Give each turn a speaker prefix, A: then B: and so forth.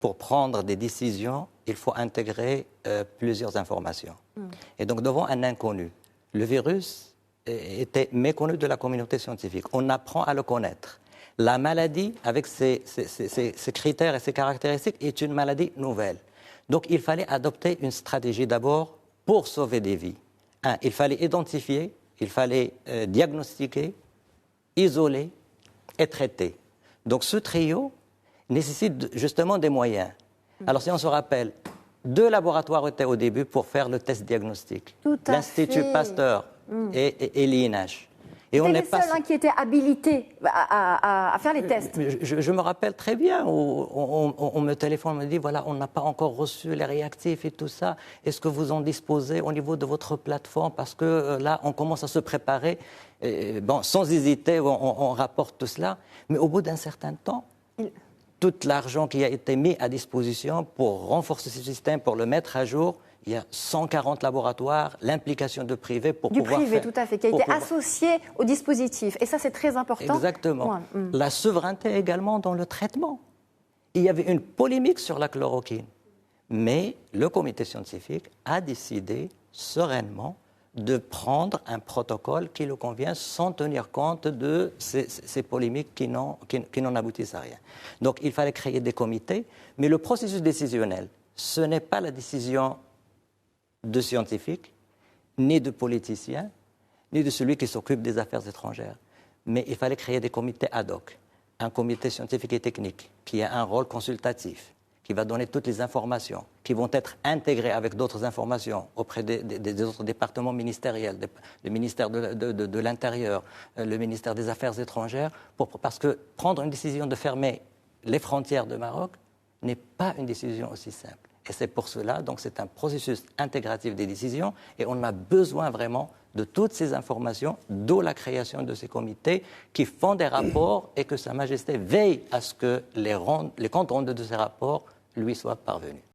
A: pour prendre des décisions, il faut intégrer plusieurs informations. Et donc, devant un inconnu, le virus était méconnu de la communauté scientifique. On apprend à le connaître. La maladie, avec ses critères et ses caractéristiques, est une maladie nouvelle. Donc, il fallait adopter une stratégie d'abord pour sauver des vies. Il fallait identifier, il fallait diagnostiquer, isoler et traiter. Donc, ce trio nécessite justement des moyens. Alors, si on se rappelle, 2 laboratoires étaient au début pour faire le test diagnostique. L'Institut Pasteur et l'INH.
B: Et on est les seuls qui étaient habilités à faire les tests.
A: Je me rappelle très bien, on me téléphone, on me dit, voilà, on n'a pas encore reçu les réactifs et tout ça. Est-ce que vous en disposez au niveau de votre plateforme? Parce que là, on commence à se préparer. Bon, sans hésiter, on rapporte tout cela. Mais au bout d'un certain temps, tout l'argent qui a été mis à disposition pour renforcer ce système, pour le mettre à jour, il y a 140 laboratoires, l'implication de privé pour pouvoir faire...
B: Du privé, tout à fait, qui a été associé au dispositif. Et ça, c'est très important.
A: Exactement. La souveraineté également dans le traitement. Il y avait une polémique sur la chloroquine. Mais le comité scientifique a décidé sereinement de prendre un protocole qui le convient sans tenir compte de ces polémiques qui n'en aboutissent à rien. Donc, il fallait créer des comités. Mais le processus décisionnel, ce n'est pas la décision de scientifiques, ni de politiciens, ni de celui qui s'occupe des affaires étrangères. Mais il fallait créer des comités ad hoc, un comité scientifique et technique qui a un rôle consultatif, qui va donner toutes les informations, qui vont être intégrées avec d'autres informations auprès des autres départements ministériels, le ministère de l'Intérieur, le ministère des Affaires étrangères, parce que prendre une décision de fermer les frontières de Maroc n'est pas une décision aussi simple. Et c'est pour cela, donc c'est un processus intégratif des décisions et on a besoin vraiment de toutes ces informations, d'où la création de ces comités qui font des rapports et que Sa Majesté veille à ce que les comptes rendus de ces rapports lui soient parvenus.